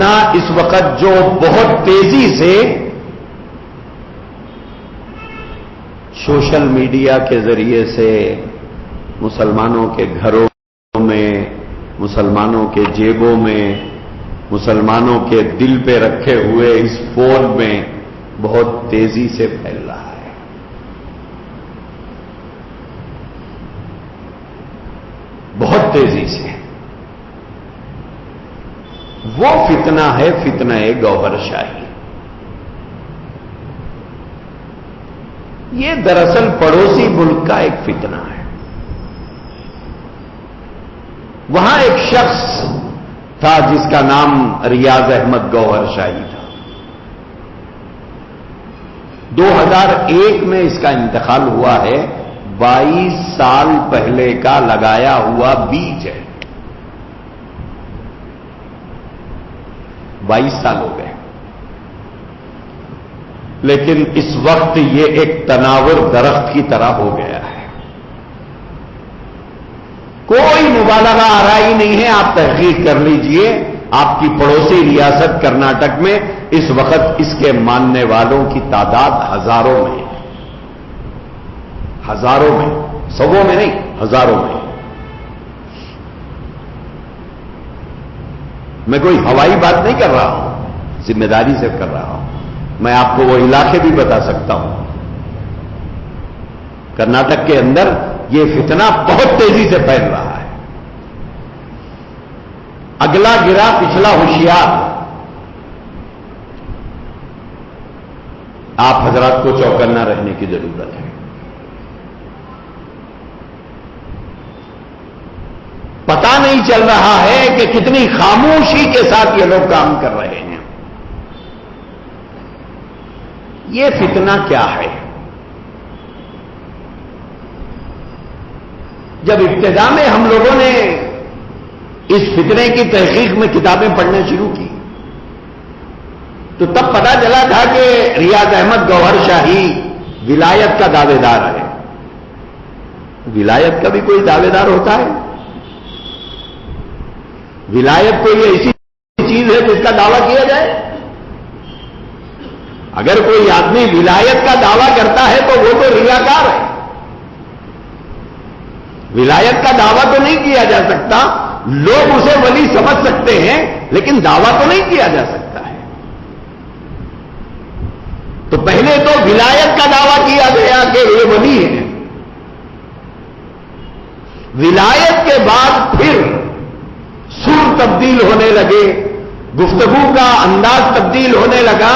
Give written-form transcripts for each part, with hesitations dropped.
فتنہ اس وقت جو بہت تیزی سے سوشل میڈیا کے ذریعے سے مسلمانوں کے گھروں میں، مسلمانوں کے جیبوں میں، مسلمانوں کے دل پہ رکھے ہوئے اس فون میں بہت تیزی سے پھیل رہا ہے. بہت تیزی سے. وہ فتنہ ہے فتنہ گوہر شاہی. یہ دراصل پڑوسی ملک کا ایک فتنہ ہے. وہاں ایک شخص تھا جس کا نام ریاض احمد گوہر شاہی تھا. 2001 میں اس کا انتقال ہوا ہے. 22 سال پہلے کا لگایا ہوا بیج ہے. 22 سال ہو گئے. لیکن اس وقت یہ ایک تناور درخت کی طرح ہو گیا ہے. کوئی مبالغہ آرائی نہیں ہے. آپ تحقیق کر لیجئے. آپ کی پڑوسی ریاست کرناٹک میں اس وقت اس کے ماننے والوں کی تعداد ہزاروں میں ہے. ہزاروں میں، سووں میں نہیں، ہزاروں میں. میں کوئی ہوائی بات نہیں کر رہا ہوں، ذمہ داری سے کر رہا ہوں. میں آپ کو وہ علاقے بھی بتا سکتا ہوں. کرناٹک کے اندر یہ فتنہ بہت تیزی سے پھیل رہا ہے. اگلا گرا پچھلا ہوشیار. آپ حضرات کو چوکنا رہنے کی ضرورت ہے. پتا نہیں چل رہا ہے کہ کتنی خاموشی کے ساتھ یہ لوگ کام کر رہے ہیں. یہ فتنہ کیا ہے؟ جب ابتدا میں ہم لوگوں نے اس فتنے کی تحقیق میں کتابیں پڑھنا شروع کی تو تب پتا چلا تھا کہ ریاض احمد گوہر شاہی ولایت کا دعوے دار ہے. ولایت کا بھی کوئی دعوے دار ہوتا ہے؟ ولایت کوئی ایسی چیز ہے جس کا دعویٰ کیا جائے؟ اگر کوئی آدمی ولایت کا دعویٰ کرتا ہے تو وہ تو ریاکار ہے. ولایت کا دعویٰ تو نہیں کیا جا سکتا. لوگ اسے ولی سمجھ سکتے ہیں لیکن دعویٰ تو نہیں کیا جا سکتا ہے. تو پہلے تو ولایت کا دعویٰ کیا گیا کہ یہ ولی ہے. ولایت کے بعد پھر سر تبدیل ہونے لگے، گفتگو کا انداز تبدیل ہونے لگا.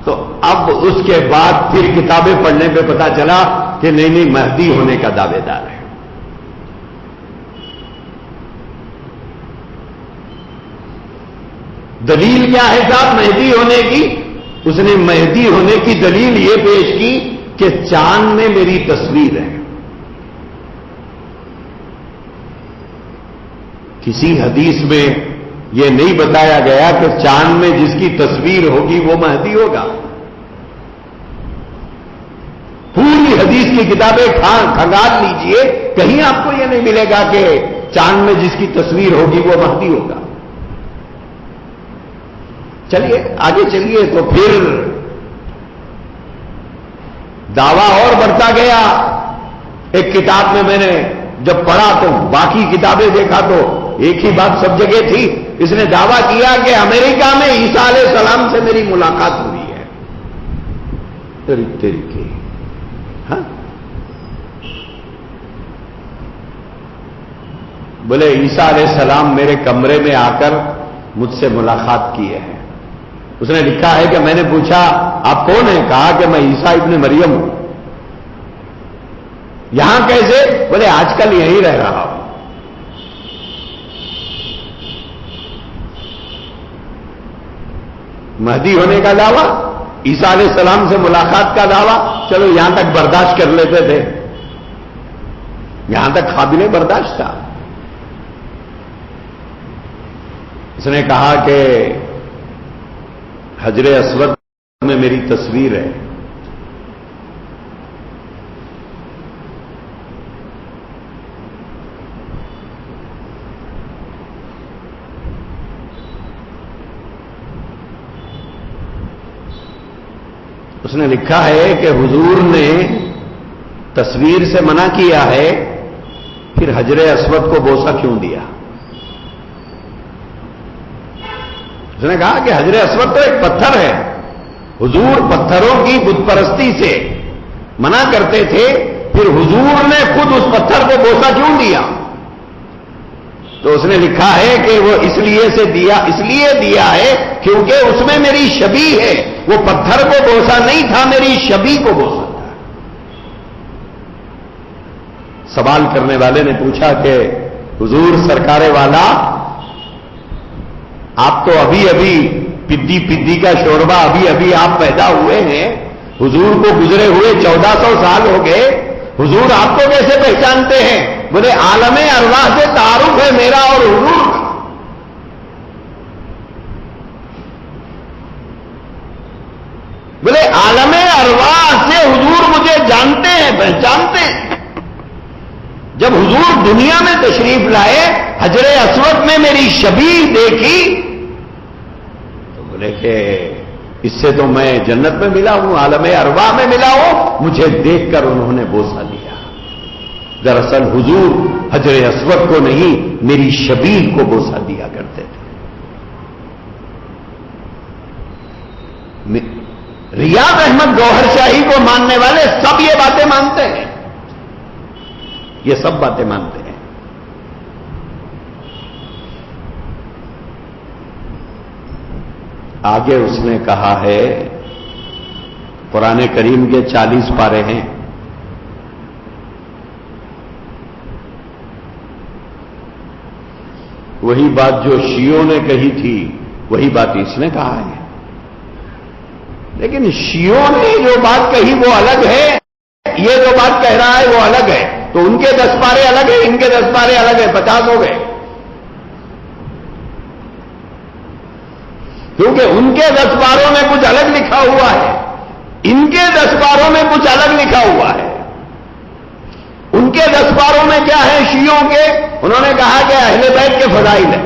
تو اب اس کے بعد پھر کتابیں پڑھنے پہ پتا چلا کہ نہیں مہدی ہونے کا دعوے دار ہے. دلیل کیا ہے صاحب مہدی ہونے کی؟ اس نے مہدی ہونے کی دلیل یہ پیش کی کہ چاند میں میری تصویر ہے. کسی حدیث میں یہ نہیں بتایا گیا کہ چاند میں جس کی تصویر ہوگی وہ مہدی ہوگا. پوری حدیث کی کتابیں کھنگال لیجئے، کہیں آپ کو یہ نہیں ملے گا کہ چاند میں جس کی تصویر ہوگی وہ مہدی ہوگا. چلیے آگے چلیے. تو پھر دعویٰ اور بڑھتا گیا. ایک کتاب میں نے جب پڑھا تو باقی کتابیں دیکھا تو ایک ہی بات سب جگہ تھی. اس نے دعویٰ کیا کہ امریکہ میں عیسیٰ علیہ السلام سے میری ملاقات ہوئی ہے. طریقے ہاں بولے عیسیٰ علیہ السلام میرے کمرے میں آ کر مجھ سے ملاقات کی ہے. اس نے لکھا ہے کہ میں نے پوچھا آپ کون ہیں؟ کہا کہ میں عیسیٰ ابن مریم ہوں. یہاں کیسے؟ بولے آج کل یہیں رہ رہا ہوں. مہدی ہونے کا دعویٰ، عیسیٰ علیہ السلام سے ملاقات کا دعویٰ، چلو یہاں تک برداشت کر لیتے تھے، یہاں تک قابل برداشت تھا. اس نے کہا کہ حجر اسود میں میری تصویر ہے. اس نے لکھا ہے کہ حضور نے تصویر سے منع کیا ہے، پھر حجر اسود کو بوسہ کیوں دیا؟ اس نے کہا کہ حجر اسود تو ایک پتھر ہے، حضور پتھروں کی بت پرستی سے منع کرتے تھے، پھر حضور نے خود اس پتھر کو بوسہ کیوں دیا؟ تو اس نے لکھا ہے کہ وہ اس لیے دیا ہے کیونکہ اس میں میری شبیہ ہے، وہ پتھر کو بوسہ نہیں تھا، میری شبیہ کو بوسہ تھا۔ سوال کرنے والے نے پوچھا کہ حضور سرکار والا، آپ تو ابھی پدی کا شوربہ ابھی آپ پیدا ہوئے ہیں، حضور کو گزرے ہوئے 1400 سال ہو گئے، حضور آپ کو کیسے پہچانتے ہیں؟ بولے عالم ارواح سے تعارف ہے میرا اور حضور کا۔ بولے عالم ارواح سے حضور مجھے جانتے ہیں، پہچانتے ہیں۔ جب حضور دنیا میں تشریف لائے، حجر اسود میں میری شبیہ دیکھی تو بولے کہ اس سے تو میں جنت میں ملا ہوں، عالم ارواح میں ملا ہوں، مجھے دیکھ کر انہوں نے بوسہ دیا۔ دراصل حضور حجر اسود کو نہیں، میری شبیہ کو بوسہ دیا کرتے تھے۔ ریاض احمد گوہر شاہی کو ماننے والے سب یہ باتیں مانتے ہیں، یہ سب باتیں مانتے ہیں۔ آگے اس نے کہا ہے، قرآن کریم کے 40 پارے ہیں، وہی بات جو شیعوں نے کہی تھی وہی بات اس نے کہا ہے، لیکن شیعوں نے جو بات کہی وہ الگ ہے، یہ جو بات کہہ رہا ہے وہ الگ ہے، تو ان کے 10 پارے الگ ہیں، ان کے 10 پارے الگ ہیں، 50 ہو گئے، کیونکہ ان کے 10 پاروں میں کچھ الگ لکھا ہوا ہے، ان کے 10 پاروں میں کچھ الگ لکھا ہوا ہے۔ ان کے 10 پاروں میں کیا ہے شیعوں کے؟ انہوں نے کہا کہ اہل بیت کے فضائل ہیں،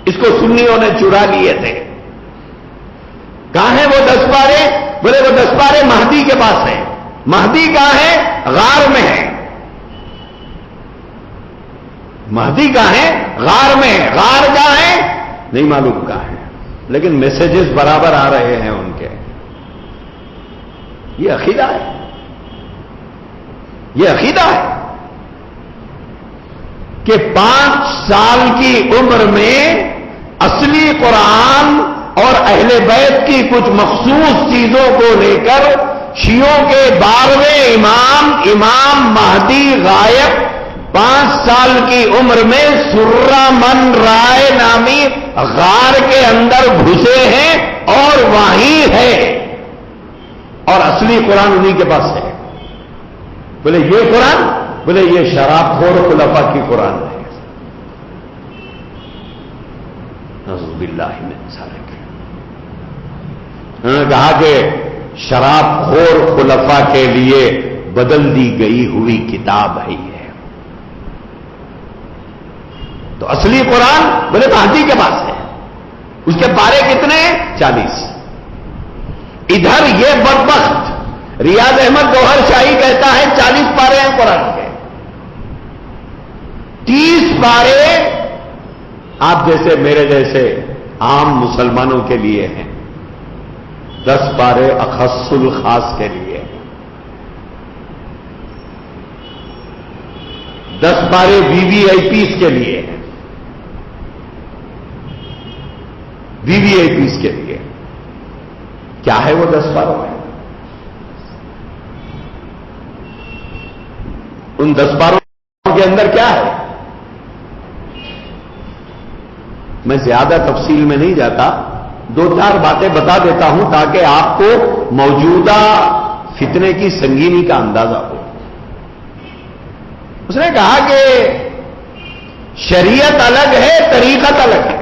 اس کو سنیوں نے چرا لیے تھے۔ کہاں ہیں وہ 10 پارے؟ بولے وہ 10 پارے مہدی کے پاس ہیں۔ مہدی کہاں ہے؟ غار میں ہے۔ مہدی کہاں ہے؟ غار میں ہے۔ غار کہاں ہے؟ نہیں معلوم کہاں ہے، لیکن میسیجز برابر آ رہے ہیں ان کے۔ یہ عقیدہ ہے، یہ عقیدہ ہے کہ 5 سال کی عمر میں اصلی قرآن اور اہل بیت کی کچھ مخصوص چیزوں کو لے کر شیعوں کے 12ویں امام مہدی غائب 5 سال کی عمر میں سرہ من رائے نامی غار کے اندر گھسے ہیں اور وہیں ہے، اور اصلی قرآن انہی کے پاس ہے۔ بولے یہ قرآن؟ بولے یہ شراب خور خلفاء کی قرآن ہے۔ نعوذ باللہ من ذالک۔ انہوں نے کہا کہ شراب خور خلفاء کے لیے بدل دی گئی ہوئی کتاب ہے یہ۔ تو اصلی قرآن بولے مہدی کے پاس ہے، اس کے پارے کتنے؟ 40۔ ادھر یہ بدبخت ریاض احمد گوہر شاہی کہتا ہے 40 پارے ہیں قرآن کے، 30 پارے آپ جیسے میرے جیسے عام مسلمانوں کے لیے ہیں، 10 پارے اخص الخاص کے لیے ہیں، 10 پارے VVIPs کے لیے ہیں، VVIPs کے لیے۔ کیا ہے وہ 10 پاروں میں؟ ان 10 پاروں کے اندر کیا ہے؟ میں زیادہ تفصیل میں نہیں جاتا، 2-4 باتیں بتا دیتا ہوں تاکہ آپ کو موجودہ فتنے کی سنگینی کا اندازہ ہو۔ اس نے کہا کہ شریعت الگ ہے، طریقت الگ ہے۔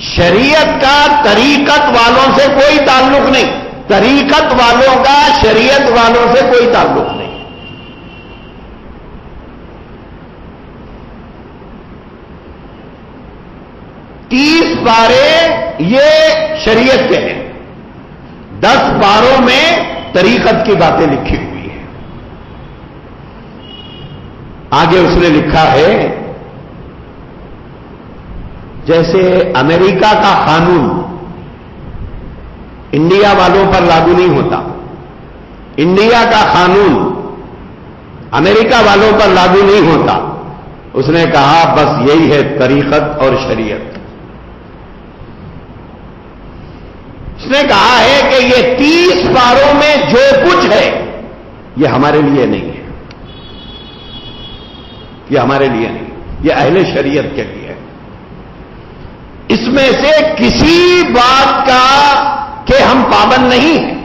شریعت کا طریقت والوں سے کوئی تعلق نہیں، طریقت والوں کا شریعت والوں سے کوئی تعلق نہیں۔ 30 پارے یہ شریعت کے ہیں، 10 پاروں میں طریقت کی باتیں لکھی ہوئی ہیں۔ آگے اس نے لکھا ہے جیسے امریکہ کا قانون انڈیا والوں پر لاگو نہیں ہوتا، انڈیا کا قانون امریکہ والوں پر لاگو نہیں ہوتا، اس نے کہا بس یہی ہے طریقت اور شریعت۔ اس نے کہا ہے کہ یہ 30 پاروں میں جو کچھ ہے یہ ہمارے لیے نہیں ہے، یہ ہمارے لیے نہیں، یہ اہل شریعت کے لیے ہے۔ اس میں سے کسی بات کا کہ ہم پابند نہیں ہیں،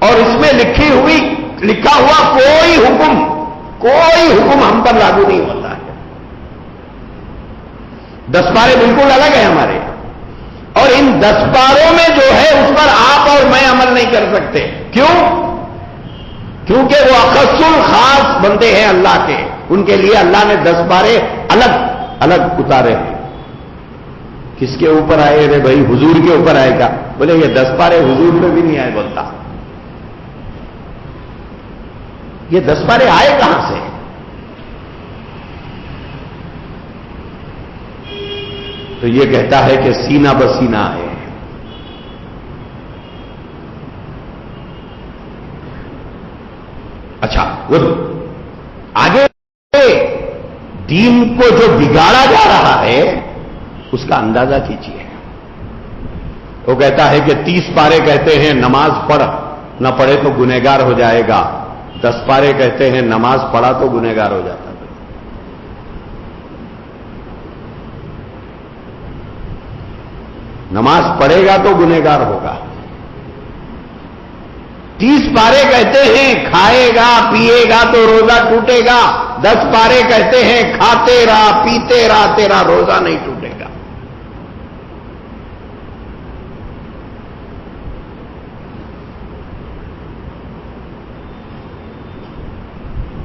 اور اس میں لکھا ہوا کوئی حکم ہم پر لاگو نہیں ہوتا ہے۔ 10 پارے بالکل الگ ہیں ہمارے، اور ان 10 پاروں میں جو ہے اس پر آپ اور میں عمل نہیں کر سکتے۔ کیوں؟ کیونکہ وہ اخص الخاص بندے ہیں اللہ کے، ان کے لیے اللہ نے 10 پارے الگ الگ اتارے ہیں۔ کس کے اوپر آئے رے بھائی؟ حضور کے اوپر آئے گا؟ بولے یہ 10 پارے حضور پہ بھی نہیں آئے، بولتا یہ 10 پارے آئے کہاں سے؟ تو یہ کہتا ہے کہ سینہ بسینہ آئے۔ اچھا، وہ آگے دین کو جو بگاڑا جا رہا ہے اس کا اندازہ کیجیے۔ وہ کہتا ہے کہ 30 پارے کہتے ہیں نماز پڑھ، نہ پڑھے تو گنہگار ہو جائے گا، 10 پارے کہتے ہیں نماز پڑھا تو گنہگار ہو جاتا ہے۔ نماز پڑھے گا تو گنہگار ہوگا۔ 30 پارے کہتے ہیں کھائے گا پیے گا تو روزہ ٹوٹے گا، 10 پارے کہتے ہیں کھاتے رہا پیتے رہا تیرا روزہ نہیں ٹوٹے گا۔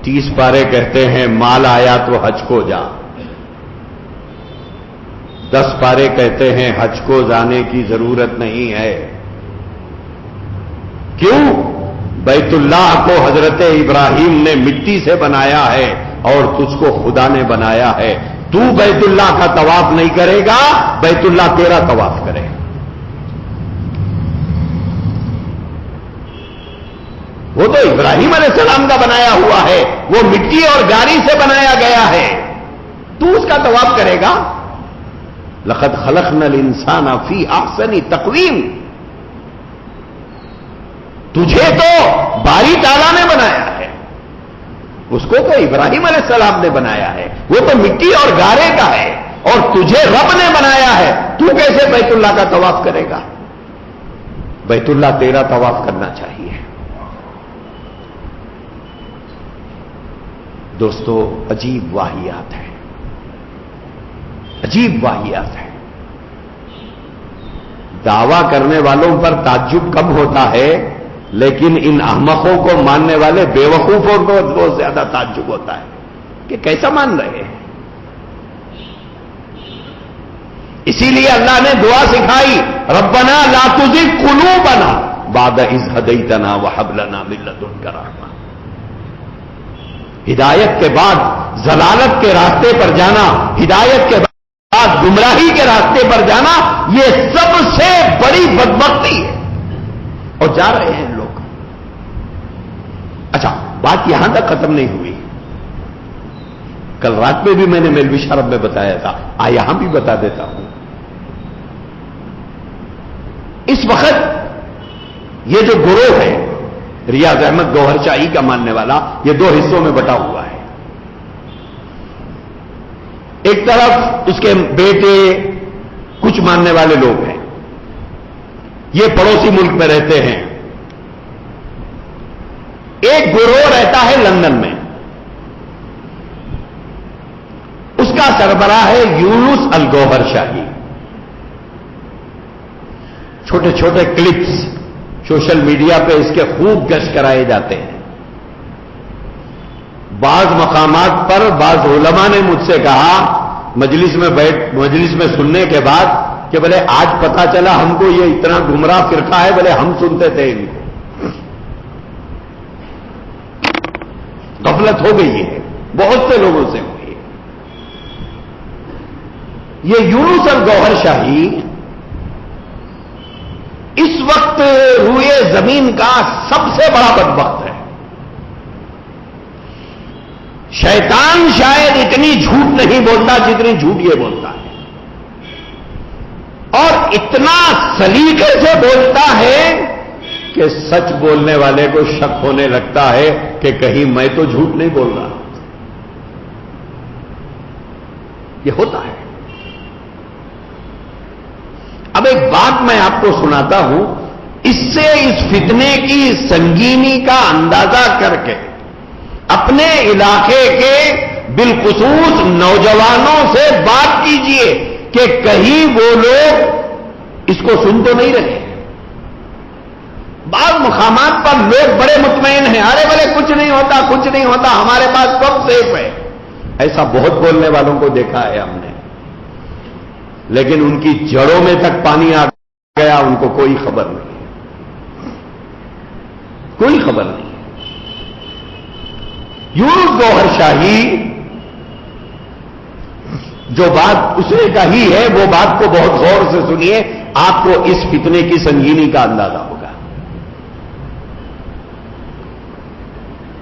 تیس پارے کہتے ہیں مال آیا تو حج کو جا، 10 پارے کہتے ہیں حج کو جانے کی ضرورت نہیں ہے۔ کیوں؟ بیت اللہ کو حضرت ابراہیم نے مٹی سے بنایا ہے اور تجھ کو خدا نے بنایا ہے، تو بیت اللہ کا طواف نہیں کرے گا، بیت اللہ تیرا طواف کرے۔ وہ تو ابراہیم علیہ السلام کا بنایا ہوا ہے، وہ مٹی اور گاری سے بنایا گیا ہے، تو اس کا طواف کرے گا۔ لقد خلقنا الانسان فی احسن تقویم، تجھے تو باری تعالیٰ نے بنایا ہے، اس کو تو ابراہیم علیہ السلام نے بنایا ہے، وہ تو مٹی اور گارے کا ہے، اور تجھے رب نے بنایا ہے، تو کیسے بیت اللہ کا طواف کرے گا؟ بیت اللہ تیرا طواف کرنا چاہیے۔ دوستو، عجیب واہیات ہے، عجیب واہیات ہے۔ دعویٰ کرنے والوں پر تعجب کم ہوتا ہے، لیکن ان احمقوں کو ماننے والے بے وقوفوں کو بہت زیادہ تعجب ہوتا ہے کہ کیسا مان رہے ہیں۔ اسی لیے اللہ نے دعا سکھائی، ربنا لا تزغ قلوبنا بعد اذ ہدیتنا وہب لنا من لدنک رحمہ۔ ہدایت کے بعد ضلالت کے راستے پر جانا، ہدایت کے بعد گمراہی کے راستے پر جانا، یہ سب سے بڑی بدبختی ہے، اور جا رہے ہیں لوگ۔ اچھا، بات یہاں تک ختم نہیں ہوئی، کل رات میں بھی میں نے میل بشارت میں بتایا تھا، یہاں بھی بتا دیتا ہوں۔ اس وقت یہ جو گروہ ہے ریاض احمد گوہر شاہی کا ماننے والا، یہ 2 حصوں میں بٹا ہوا ہے۔ ایک طرف اس کے بیٹے کچھ ماننے والے لوگ ہیں، یہ پڑوسی ملک میں رہتے ہیں۔ ایک گروہ رہتا ہے لندن میں، اس کا سربراہ ہے یونس الگوہر شاہی۔ چھوٹے چھوٹے کلپس سوشل میڈیا پہ اس کے خوب گشت کرائے جاتے ہیں۔ بعض مقامات پر بعض علماء نے مجھ سے کہا، مجلس میں سننے کے بعد کہ بھلے آج پتا چلا ہم کو یہ اتنا گمراہ فرقہ ہے، بھلے ہم سنتے تھے ان کو. غفلت ہو گئی ہے بہت سے لوگوں سے ہوئی ہے. یہ یونس الگوہر شاہی اس وقت روئے زمین کا سب سے بڑا بدبخت ہے. شیطان شاید اتنی جھوٹ نہیں بولتا جتنی جھوٹ یہ بولتا ہے، اور اتنا سلیقے سے بولتا ہے کہ سچ بولنے والے کو شک ہونے لگتا ہے کہ کہیں میں تو جھوٹ نہیں بول رہا. یہ ہوتا ہے. اب ایک بات میں آپ کو سناتا ہوں، اس سے اس فتنے کی سنگینی کا اندازہ کر کے اپنے علاقے کے بالخصوص نوجوانوں سے بات کیجئے کہ کہیں وہ لوگ اس کو سن تو نہیں رہے. بعض مقامات پر لوگ بڑے مطمئن ہیں، ارے بھلے کچھ نہیں ہوتا، کچھ نہیں ہوتا، ہمارے پاس سب سیف ہے. ایسا بہت بولنے والوں کو دیکھا ہے ہم نے، لیکن ان کی جڑوں میں تک پانی آ گیا، ان کو کوئی خبر نہیں، کوئی خبر نہیں. یونس گوہر شاہی جو بات اس نے کہی ہے وہ بات کو بہت غور سے سنیے، آپ کو اس فتنے کی سنگینی کا اندازہ ہوگا.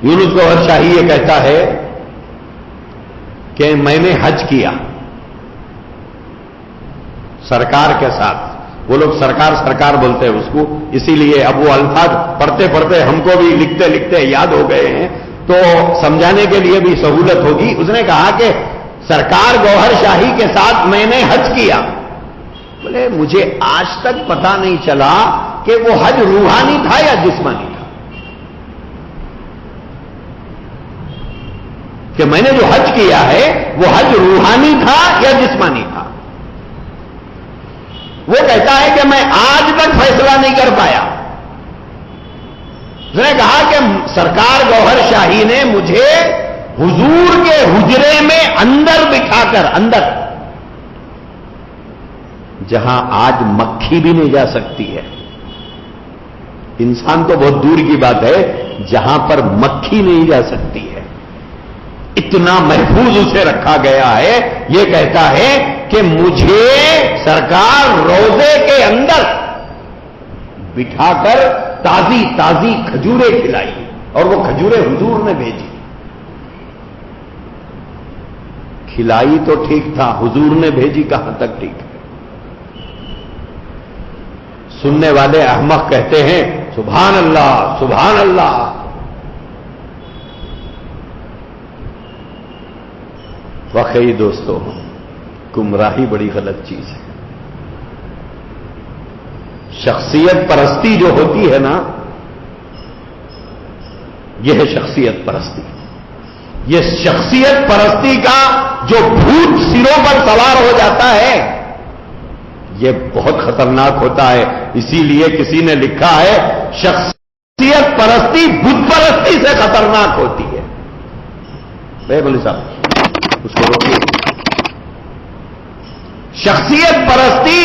یونس گوہر شاہی یہ کہتا ہے کہ میں نے حج کیا سرکار کے ساتھ. وہ لوگ سرکار سرکار بولتے ہیں اس کو، اسی لیے اب وہ الفاظ پڑھتے پڑھتے ہم کو بھی لکھتے لکھتے یاد ہو گئے ہیں، تو سمجھانے کے لیے بھی سہولت ہوگی. اس نے کہا کہ سرکار گوہر شاہی کے ساتھ میں نے حج کیا. بولے مجھے آج تک پتا نہیں چلا کہ وہ حج روحانی تھا یا جسمانی تھا، کہ میں نے جو حج کیا ہے وہ حج روحانی تھا یا جسمانی تھا. وہ کہتا ہے کہ میں آج تک فیصلہ نہیں کر پایا. اس نے کہا کہ سرکار گوہر شاہی نے مجھے حضور کے حجرے میں اندر بٹھا کر، اندر جہاں آج مکھی بھی نہیں جا سکتی ہے، انسان تو بہت دور کی بات ہے، جہاں پر مکھی نہیں جا سکتی ہے، اتنا محفوظ اسے رکھا گیا ہے. یہ کہتا ہے کہ مجھے سرکار روزے کے اندر بٹھا کر تازی تازی کھجوریں کھلائی، اور وہ کھجوریں حضور نے بھیجی. کھلائی تو ٹھیک تھا، حضور نے بھیجی کہاں تک ٹھیک ہے. سننے والے احمق کہتے ہیں سبحان اللہ سبحان اللہ. واقعی دوستو گمراہی بڑی غلط چیز ہے. شخصیت پرستی جو ہوتی ہے نا، یہ ہے شخصیت پرستی. یہ شخصیت پرستی کا جو بھوت سروں پر سوار ہو جاتا ہے یہ بہت خطرناک ہوتا ہے. اسی لیے کسی نے لکھا ہے شخصیت پرستی بت پرستی سے خطرناک ہوتی ہے. بھائی بولی صاحب اس کو روکیے. شخصیت پرستی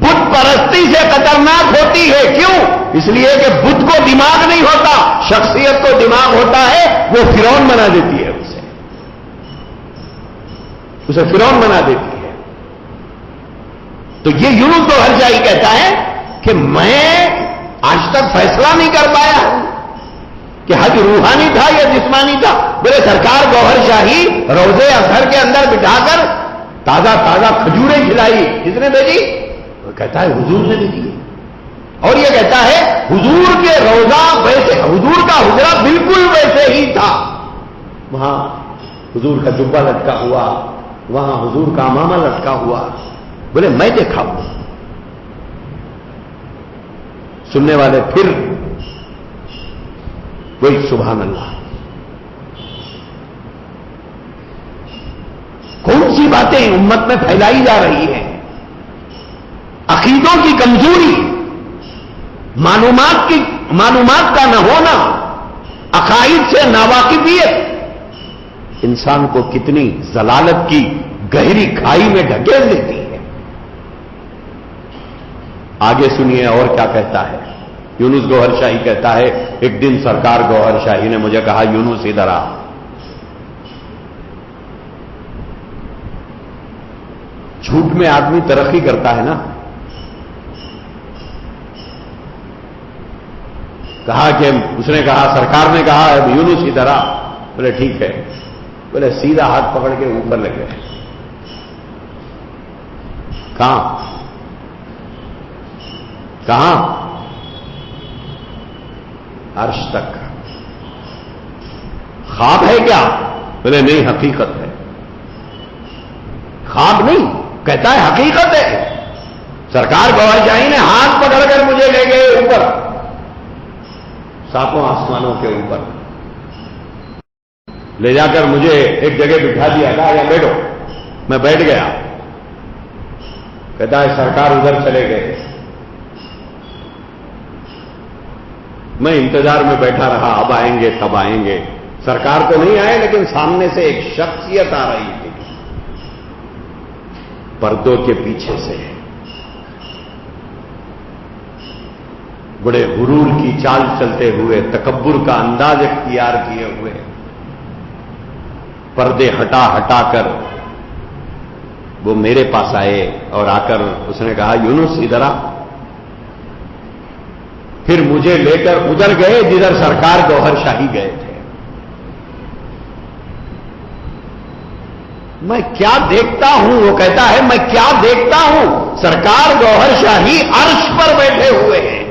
بت پرستی سے خطرناک ہوتی ہے. کیوں؟ اس لیے کہ بت کو دماغ نہیں ہوتا، شخصیت کو دماغ ہوتا ہے. وہ فرعون بنا دیتی ہے، اسے فرعون بنا دیتی ہے. تو یہ یونس گوہر شاہی کہتا ہے کہ میں آج تک فیصلہ نہیں کر پایا کہ حج روحانی تھا یا جسمانی تھا. میرے سرکار گوہر شاہی روزے اظہر کے اندر بٹھا کر تازہ تازہ کھجوریں کھلائی، کس نے بھیجی؟ وہ کہتا ہے حضور نے بھیجی. اور یہ کہتا ہے حضور کے روزہ ویسے، حضور کا حجرہ بالکل ویسے ہی تھا. وہاں حضور کا جبہ لٹکا ہوا، وہاں حضور کا امامہ لٹکا ہوا. بولے میں دیکھا ہوں. سننے والے پھر وہی سبحان اللہ. کون سی باتیں امت میں پھیلائی جا رہی ہیں؟ عقیدوں کی کمزوری، معلومات کا نہ ہونا، عقائد سے ناواقفیت انسان کو کتنی ضلالت کی گہری کھائی میں ڈھکیل دیتی ہے. آگے سنیے اور کیا کہتا ہے. یونس گوہر شاہی کہتا ہے ایک دن سرکار گوہر شاہی نے مجھے کہا یونس ادھر آ. جھوٹ میں آدمی ترقی کرتا ہے نا. کہا کہ اس نے کہا سرکار نے کہا یونس ادھر آ. بولے ٹھیک ہے. بولے سیدھا ہاتھ پکڑ کے اوپر لگے. کہاں عرش تک. خواب ہے کیا؟ بولے نہیں حقیقت ہے. خواب نہیں، کہتا ہے حقیقت ہے. سرکار گوہر شاہی نے ہاتھ پکڑ کر مجھے لے گئے اوپر، ساتوں آسمانوں کے اوپر لے جا کر مجھے ایک جگہ بٹھا دیا. کہا یا بیٹھو. میں بیٹھ گیا. کہتا ہے سرکار ادھر چلے گئے. میں انتظار میں بیٹھا رہا، اب آئیں گے تب آئیں گے. سرکار تو نہیں آئے لیکن سامنے سے ایک شخصیت آ رہی تھی پردوں کے پیچھے سے. بڑے غرور کی چال چلتے ہوئے، تکبر کا انداز اختیار کیے ہوئے، پردے ہٹا ہٹا کر وہ میرے پاس آئے اور آ کر اس نے کہا یونس ادھر آ. پھر مجھے لے کر ادھر گئے جدھر سرکار گوہر شاہی گئے تھے. میں کیا دیکھتا ہوں؟ وہ کہتا ہے میں کیا دیکھتا ہوں؟ سرکار گوہر شاہی عرش پر بیٹھے ہوئے ہیں.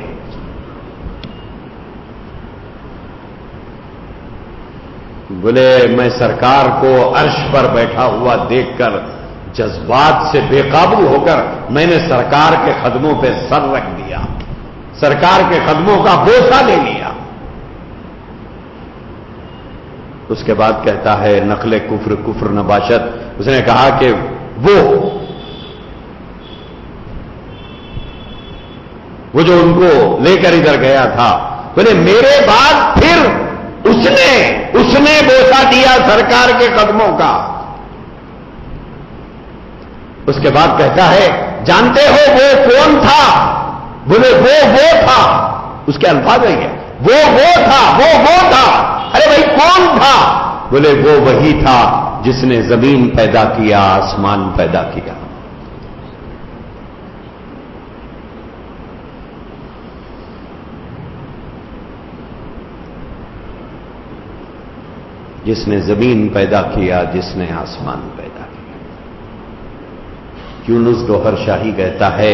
بولے میں سرکار کو عرش پر بیٹھا ہوا دیکھ کر جذبات سے بے قابو ہو کر میں نے سرکار کے قدموں پہ سر رکھ دیا، سرکار کے قدموں کا بوسہ لے لیا. اس کے بعد کہتا ہے نقل کفر کفر نباشت. اس نے کہا کہ وہ جو ان کو لے کر ادھر گیا تھا، بولے میرے بعد پھر اس نے بوسہ دیا سرکار کے قدموں کا. اس کے بعد کہتا ہے جانتے ہو وہ کون تھا؟ بولے وہ تھا. اس کے الفاظ ہیں وہ تھا. ارے بھائی کون تھا؟ بولے وہ وہی تھا جس نے زمین پیدا کیا، آسمان پیدا کیا. جس نے زمین پیدا کیا، جس نے آسمان پیدا کیا. یونس گوہر شاہی کہتا ہے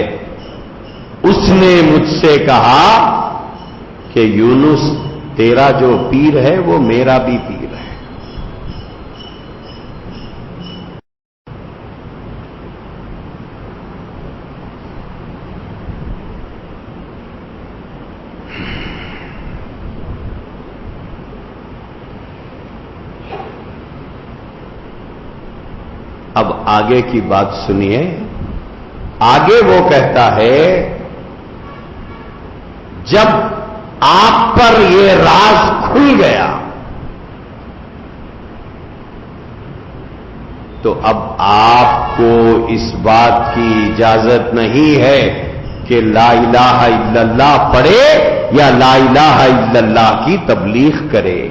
اس نے مجھ سے کہا کہ یونس تیرا جو پیر ہے وہ میرا بھی پیر ہے. اب آگے کی بات سنیے. آگے وہ کہتا ہے جب آپ پر یہ راز کھل گیا تو اب آپ کو اس بات کی اجازت نہیں ہے کہ لا الہ الا اللہ پڑھے یا لا الہ الا اللہ کی تبلیغ کرے.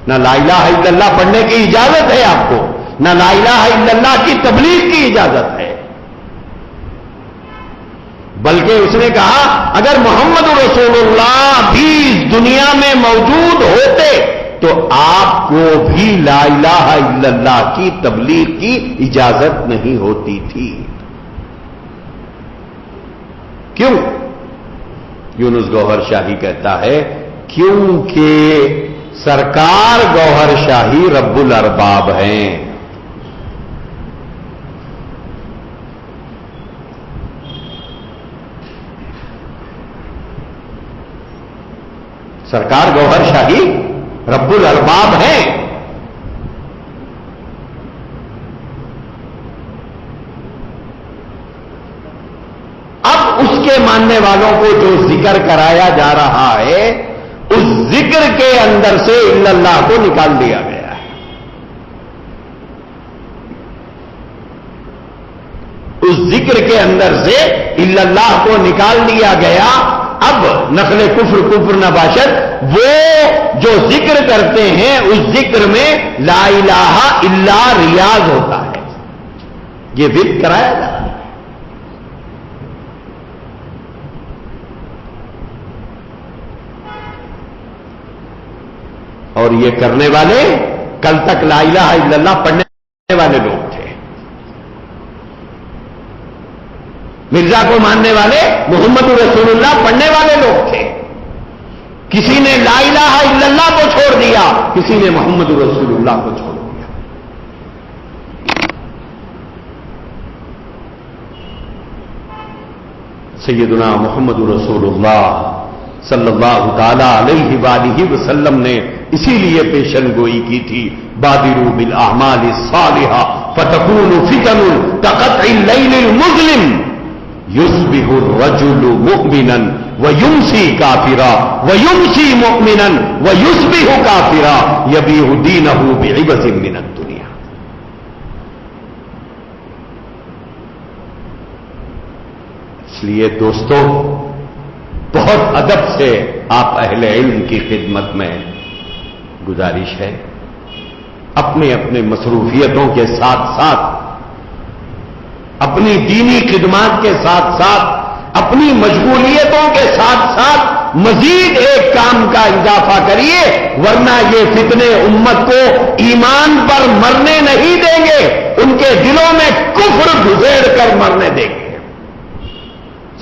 نہ لا الہ الا اللہ پڑھنے کی اجازت ہے آپ کو، نہ لا الہ الا اللہ کی تبلیغ کی اجازت ہے. بلکہ اس نے کہا اگر محمد رسول اللہ بھی اس دنیا میں موجود ہوتے تو آپ کو بھی لا الہ الا اللہ کی تبلیغ کی اجازت نہیں ہوتی تھی. کیوں؟ یونس گوہر شاہی کہتا ہے کیونکہ سرکار گوہر شاہی رب الارباب ہیں. سرکار گوہر شاہی رب الارباب ہیں. اب اس کے ماننے والوں کو جو ذکر کرایا جا رہا ہے اس ذکر کے اندر سے الا اللہ کو نکال دیا گیا ہے. اس ذکر کے اندر سے الا اللہ کو نکال دیا گیا. اب نقل کفر نہ باشد، وہ جو ذکر کرتے ہیں اس ذکر میں لا الہ الا ریاض ہوتا ہے. یہ ذکر کرایا جا رہا ہے. اور یہ کرنے والے کل تک لا الہ الا اللہ پڑھنے والے لوگ تھے. مرزا کو ماننے والے محمد رسول اللہ پڑھنے والے لوگ تھے. کسی نے لا الہ الا اللہ کو چھوڑ دیا، کسی نے محمد رسول اللہ کو چھوڑ دیا. سیدنا محمد رسول اللہ صلی اللہ تعالی علیہ وآلہ وسلم نے اسی لیے پیشن گوئی کی تھی، بادروا بالاعمال الصالحہ فتکون فتن کقطع اللیل المظلم یصبح الرجل مؤمنا ویمسی کافرا ویمسی مؤمنا ویصبح کافرا یبیع دینہ بعوض من الدنیا. اس لیے دوستو، بہت ادب سے آپ اہل علم کی خدمت میں گزارش ہے، اپنے اپنے مصروفیتوں کے ساتھ ساتھ، اپنی دینی خدمات کے ساتھ ساتھ، اپنی مشغولیتوں کے ساتھ ساتھ مزید ایک کام کا اضافہ کریے، ورنہ یہ فتنے امت کو ایمان پر مرنے نہیں دیں گے، ان کے دلوں میں کفر گھسیڑ کر مرنے دیں گے.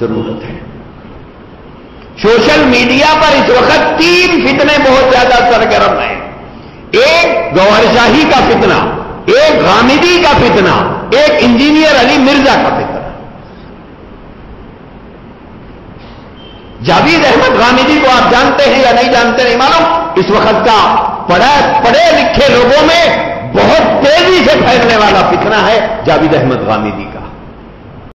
ضرورت ہے. سوشل میڈیا پر اس وقت 3 فتنے بہت زیادہ سرگرم ہیں. ایک گوہر شاہی کا فتنہ، ایک غامدی کا فتنہ، ایک انجینئر علی مرزا کا فتنہ. جاوید احمد غامدی کو آپ جانتے ہیں یا نہیں جانتے نہیں معلوم. اس وقت کا پڑھے لکھے لوگوں میں بہت تیزی سے پھیلنے والا فتنہ ہے جاوید احمد غامدی کا.